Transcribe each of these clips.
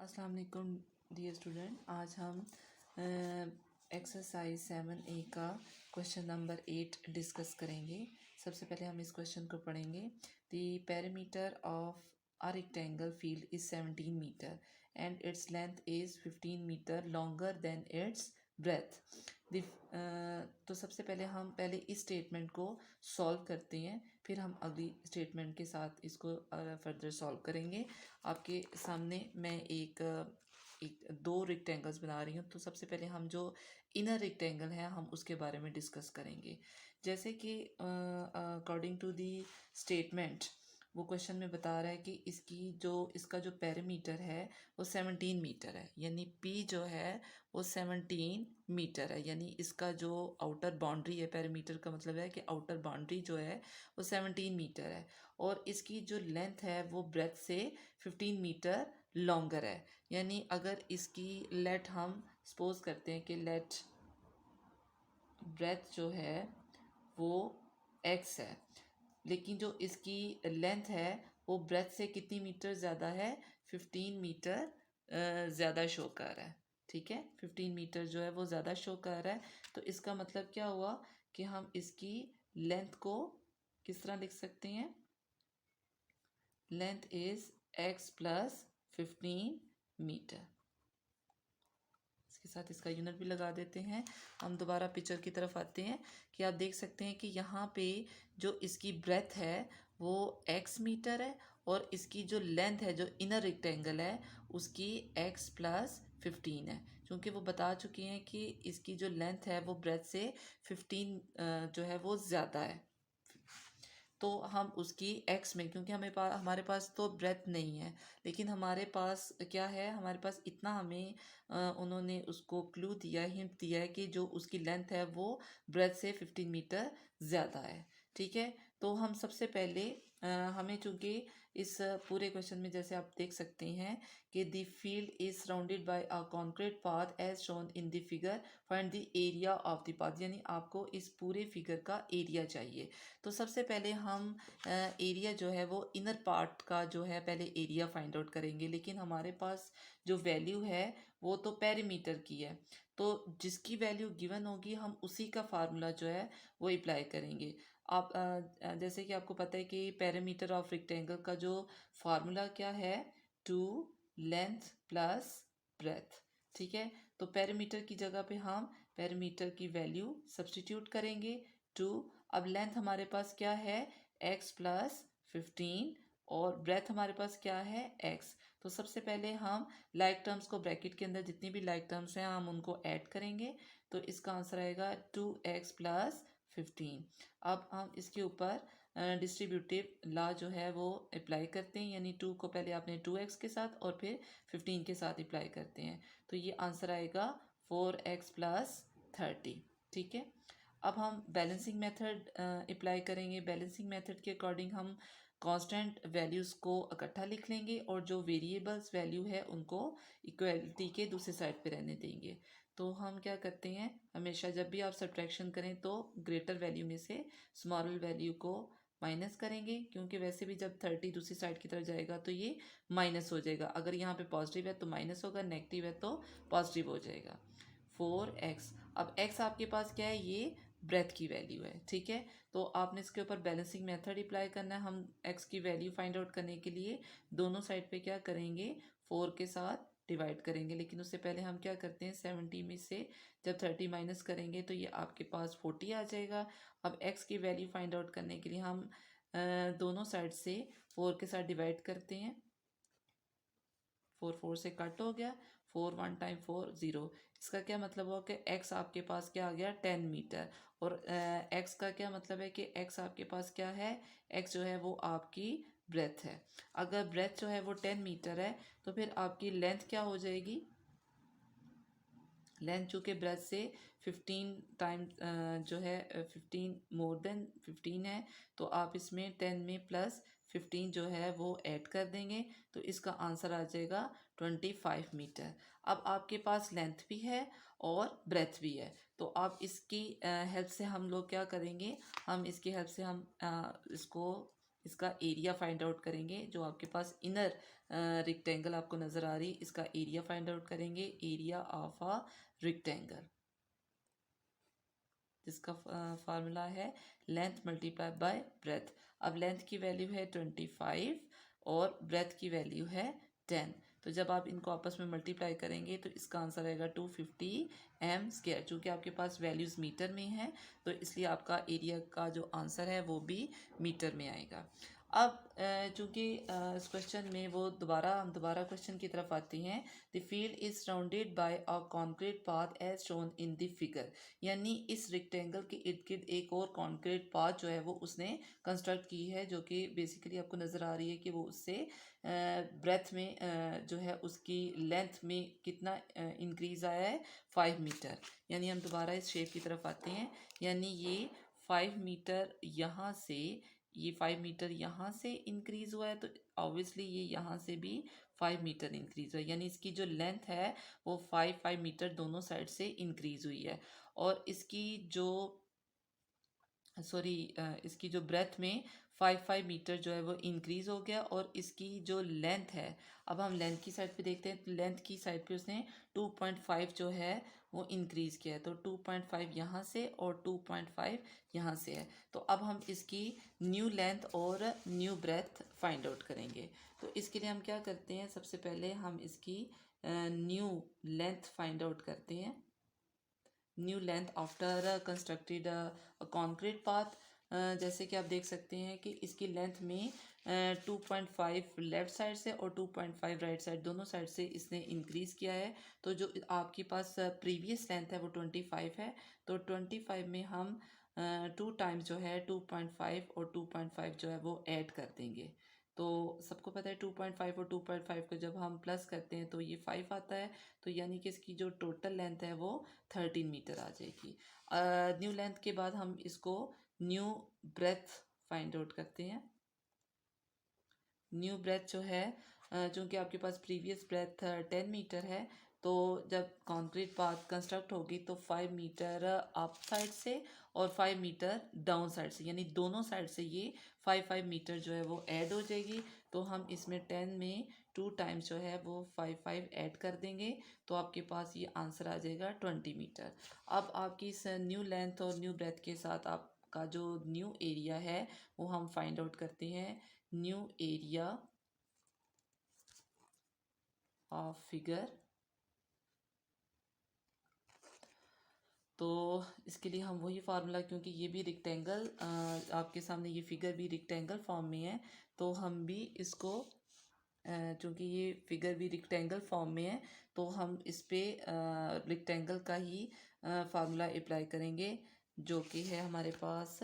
अस्सलाम वालेकुम dear student. आज हम एक्सरसाइज 7A का क्वेश्चन नंबर 8 डिस्कस करेंगे। सबसे पहले हम इस क्वेश्चन को पढ़ेंगे। The perimeter of a rectangle field is 17 metre and its length is 15 metre longer than its breadth. तो सबसे पहले हम इस स्टेटमेंट को सॉल्व करते हैं, फिर हम अगली स्टेटमेंट के साथ इसको फर्दर सॉल्व करेंगे। आपके सामने मैं एक दो रेक्टेंगल्स बना रही हूँ। तो सबसे पहले हम जो इनर रेक्टेंगल है हम उसके बारे में डिस्कस करेंगे। जैसे कि अकॉर्डिंग टू दी स्टेटमेंट वो क्वेश्चन में बता रहा है कि इसका जो पेरीमीटर है वो 17 मीटर है, यानी P जो है वो 17 मीटर है, यानी इसका जो आउटर बाउंड्री है, पेरीमीटर का मतलब है कि आउटर बाउंड्री जो है वो 17 मीटर है और इसकी जो लेंथ है वो ब्रेथ से 15 मीटर लॉन्गर है। यानी अगर इसकी लेट हम सपोज करते हैं कि लेट ब्रेथ जो है वो x है, लेकिन जो इसकी लेंथ है वो ब्रेथ से कितनी मीटर ज़्यादा है, 15 मीटर ज़्यादा शो कर रहा है। ठीक है, 15 मीटर जो है वो ज़्यादा शो कर रहा है। तो इसका मतलब क्या हुआ कि हम इसकी लेंथ को किस तरह लिख सकते हैं, length is x plus 15 metre. इसके साथ इसका यूनिट भी लगा देते हैं। हम दोबारा पिक्चर की तरफ आते हैं कि आप देख सकते हैं कि यहाँ पे जो इसकी ब्रेथ है वो x मीटर है और इसकी जो लेंथ है, जो इनर रेक्टेंगल है, उसकी x प्लस 15 है। क्योंकि वो बता चुकी हैं कि इसकी जो लेंथ है वो ब्रेथ से 15 जो है वो ज़्यादा है। तो हम उसकी x में, क्योंकि हमारे पास तो ब्रेथ नहीं है, लेकिन हमारे पास क्या है, हमारे पास इतना हमें उन्होंने उसको क्लू दिया, हिंट दिया है कि जो उसकी लेंथ है वो ब्रेथ से 15 मीटर ज़्यादा है। ठीक है, तो हम सबसे पहले हमें चूँकि इस पूरे क्वेश्चन में जैसे आप देख सकते हैं कि the field is surrounded by a concrete path as shown in the figure, find the area of the path, यानी आपको इस पूरे फिगर का एरिया चाहिए। तो सबसे पहले हम एरिया जो है वो इनर पार्ट का जो है पहले एरिया फाइंड आउट करेंगे, लेकिन हमारे पास जो वैल्यू है वो तो पेरीमीटर की है, तो जिसकी वैल्यू गिवन होगी हम उसी का फार्मूला जो है वो अप्लाई करेंगे। आप जैसे कि आपको पता है कि पेरीमीटर ऑफ रेक्टेंगल का जो फार्मूला क्या है, 2 लेंथ प्लस ब्रेथ। ठीक है, तो पेरीमीटर की जगह पे हम पेरीमीटर की वैल्यू सब्स्टिट्यूट करेंगे 2। अब लेंथ हमारे पास क्या है, x प्लस 15 और ब्रेथ हमारे पास क्या है, x। तो सबसे पहले हम लाइक टर्म्स को ब्रैकेट के अंदर जितनी भी लाइक टर्म्स हैं हम उनको ऐड करेंगे, तो इसका आंसर आएगा 2x प्लस 15। अब हम इसके ऊपर डिस्ट्रीब्यूटिव लॉ जो है वो अप्लाई करते हैं, यानी 2 को पहले आपने 2x के साथ और फिर 15 के साथ अप्लाई करते हैं, तो ये आंसर आएगा 4x प्लस 30। ठीक है, अब हम बैलेंसिंग मेथड अप्लाई करेंगे। बैलेंसिंग मेथड के अकॉर्डिंग हम कांस्टेंट वैल्यूज़ को इकट्ठा लिख लेंगे और जो वेरिएबल्स वैल्यू है उनको इक्वलिटी के दूसरे साइड पे रहने देंगे। तो हम क्या करते हैं, हमेशा जब भी आप सब्ट्रैक्शन करें तो ग्रेटर वैल्यू में से स्मॉल वैल्यू को माइनस करेंगे, क्योंकि वैसे भी जब 30 दूसरी साइड की तरफ जाएगा तो ये माइनस हो जाएगा। अगर यहाँ पे पॉजिटिव है तो माइनस होगा, नेगेटिव है तो पॉजिटिव हो जाएगा। 4x, अब x आपके पास क्या है, ये ब्रेथ की वैल्यू है। ठीक है, तो आपने इसके ऊपर बैलेंसिंग मेथड अप्लाई करना है। हम x की वैल्यू फाइंड आउट करने के लिए दोनों साइड पे क्या करेंगे, 4 के साथ डिवाइड करेंगे, लेकिन उससे पहले हम क्या करते हैं, 70 में से जब 30 माइनस करेंगे तो ये आपके पास 40 आ जाएगा। अब x की वैल्यू फाइंड आउट करने के लिए हम दोनों साइड से 4 के साथ डिवाइड करते हैं। 4 4 से कट हो गया, 4 1 टाइम 4 0। इसका क्या मतलब हुआ कि x आपके पास क्या आ गया, 10 मीटर। और x का क्या मतलब है कि x आपके पास क्या है, x जो है वो आपकी ब्रेथ है। अगर ब्रेथ जो है वो 10 मीटर है तो फिर आपकी लेंथ क्या हो जाएगी, लेंथ चूँकि ब्रेथ से 15 टाइम जो है 15 मोर देन 15 है, तो आप इसमें 10 में प्लस 15 जो है वो ऐड कर देंगे, तो इसका आंसर आ जाएगा 25 मीटर। अब आपके पास लेंथ भी है और ब्रेथ भी है, तो आप इसकी हेल्प से हम लोग क्या करेंगे, हम इसकी हेल्प से हम इसको इसका एरिया फाइंड आउट करेंगे। जो आपके पास इनर रेक्टेंगल आपको नज़र आ रही, इसका एरिया फाइंड आउट करेंगे, एरिया ऑफ अ रेक्टेंगल, जिसका फार्मूला है लेंथ मल्टीप्लाई बाय ब्रेथ। अब लेंथ की वैल्यू है 25 और ब्रेथ की वैल्यू है 10। तो जब आप इनको आपस में मल्टीप्लाई करेंगे तो इसका आंसर आएगा 250 m²। चूँकि आपके पास वैल्यूज़ मीटर में है तो इसलिए आपका एरिया का जो आंसर है वो भी मीटर में आएगा। अब चूँकि इस क्वेश्चन में वो हम दोबारा क्वेश्चन की तरफ आते हैं। The field is surrounded by a concrete path as shown in the figure. यानी इस रेक्टेंगल के इर्द गिर्द एक और कॉन्क्रीट पाथ जो है वो उसने कंस्ट्रक्ट की है, जो कि बेसिकली आपको नज़र आ रही है कि वो उससे ब्रेथ में जो है उसकी लेंथ में कितना इंक्रीज आया है, 5 मीटर। यानी हम दोबारा इस शेप की तरफ आते हैं। यानी ये 5 मीटर यहाँ से, ये 5 मीटर यहाँ से इंक्रीज हुआ है तो ऑब्वियसली ये यहाँ से भी 5 मीटर इंक्रीज हुआ है। यानी इसकी जो लेंथ है वो 5 मीटर दोनों साइड से इंक्रीज हुई है। और इसकी जो इसकी जो ब्रेथ में 5 मीटर जो है वो इंक्रीज हो गया। और इसकी जो लेंथ है, अब हम लेंथ की साइड पे देखते हैं तो लेंथ की साइड पे उसने 2.5 जो है वो इंक्रीज किया है। तो 2.5 यहाँ से और 2.5 यहाँ से है। तो अब हम इसकी न्यू लेंथ और न्यू ब्रेथ फाइंड आउट करेंगे। तो इसके लिए हम क्या करते हैं, सबसे पहले हम इसकी न्यू लेंथ फाइंड आउट करते हैं। New length after constructed concrete path. जैसे कि आप देख सकते हैं कि इसकी लेंथ में 2.5 लेफ्ट साइड से और 2.5 राइट साइड, दोनों साइड से इसने इंक्रीज किया है। तो जो आपके पास प्रीवियस लेंथ है वो 25 है। तो 25 में हम 2 टाइम्स जो है 2.5 और 2.5 जो है वो ऐड कर देंगे। तो सबको पता है 2.5 और 2.5 को जब हम प्लस करते हैं तो ये 5 आता है। तो यानी कि इसकी जो टोटल लेंथ है वो 13 मीटर आ जाएगी। न्यू लेंथ के बाद हम इसको न्यू ब्रेथ फाइंड आउट करते हैं। न्यू ब्रेथ जो है, चूँकि आपके पास प्रीवियस ब्रेथ 10 मीटर है, तो जब कंक्रीट पाथ कंस्ट्रक्ट होगी तो 5 मीटर अप साइड से और 5 मीटर डाउन साइड से, यानी दोनों साइड से ये 5 मीटर जो है वो ऐड हो जाएगी। तो हम इसमें 10 में 2 टाइम्स जो है वो 5 ऐड कर देंगे। तो आपके पास ये आंसर आ जाएगा 20 मीटर। अब आपकी इस न्यू लेंथ और न्यू ब्रेथ के साथ आपका जो न्यू एरिया है वो हम फाइंड आउट करते हैं। New area of figure. तो इसके लिए हम वही फार्मूला, क्योंकि ये भी रेक्टेंगल आपके सामने ये फिगर भी रेक्टेंगल फॉर्म में है, तो हम भी इसको चूँकि ये फिगर भी रेक्टेंगल फॉर्म में है तो हम इस पे रेक्टेंगल का ही फार्मूला अप्लाई करेंगे, जो कि है हमारे पास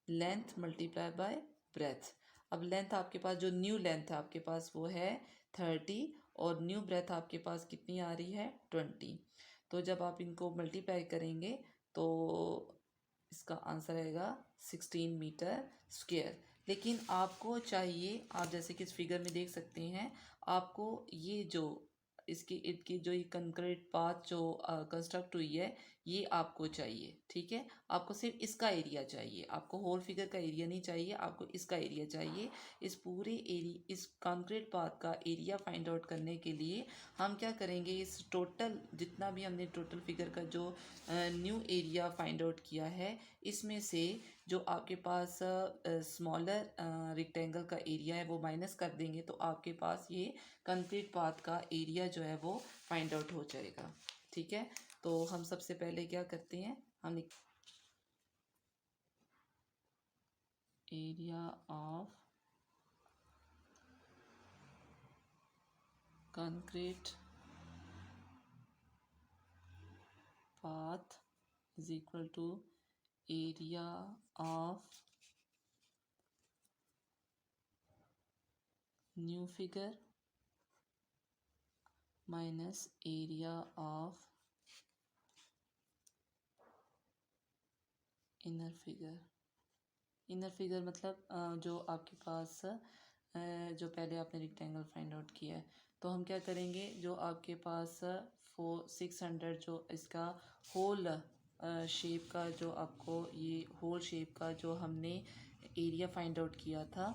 लेंथ मल्टीप्लाई बाय ब्रेथ। अब लेंथ आपके पास, जो न्यू लेंथ है आपके पास वो है 30 और न्यू ब्रेथ आपके पास कितनी आ रही है 20। तो जब आप इनको मल्टीप्लाई करेंगे तो इसका आंसर आएगा 16 मीटर स्क्वेयर। लेकिन आपको चाहिए, आप जैसे कि इस फिगर में देख सकते हैं, आपको ये जो इसके इर्द की जो ये कंक्रीट पाथ जो कंस्ट्रक्ट हुई है ये आपको चाहिए। ठीक है, आपको सिर्फ इसका एरिया चाहिए, आपको होल फिगर का एरिया नहीं चाहिए, आपको इसका एरिया चाहिए। इस पूरे एरिया, इस कंक्रीट पाथ का एरिया फाइंड आउट करने के लिए हम क्या करेंगे, इस टोटल जितना भी हमने टोटल फिगर का जो न्यू एरिया फाइंड आउट किया है, इसमें से जो आपके पास स्मॉलर रेक्टेंगल का एरिया है वो माइनस कर देंगे तो आपके पास ये कंक्रीट पाथ का एरिया जो है वो फाइंड आउट हो जाएगा। ठीक है, तो हम सबसे पहले क्या करते हैं, हम area of concrete path is equal to area of new figure minus area of inner figure. Inner figure मतलब जो आपके पास जो पहले आपने रेक्टेंगल फाइंड आउट किया है। तो हम क्या करेंगे, जो आपके पास 600 जो इसका होल शेप का, जो आपको ये होल शेप का जो हमने एरिया फाइंड आउट किया था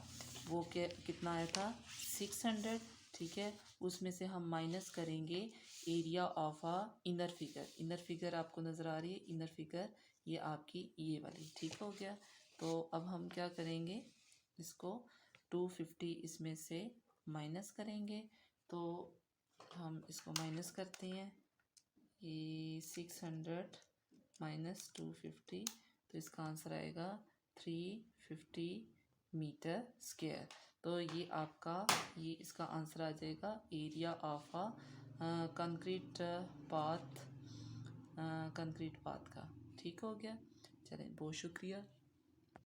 वो कितना आया था 600। ठीक है, उसमें से हम माइनस करेंगे area of uh inner figure. Inner figure आपको नज़र आ रही है, इनर फिगर ये आपकी ये वाली। ठीक हो गया। तो अब हम क्या करेंगे, इसको 250 इसमें से माइनस करेंगे। तो हम इसको माइनस करते हैं, ये 600 माइनस 250, तो इसका आंसर आएगा 350 मीटर स्क्वायर। तो ये आपका ये इसका आंसर आ जाएगा area of uh concrete path का। ठीक हो गया। चलें, बहुत शुक्रिया।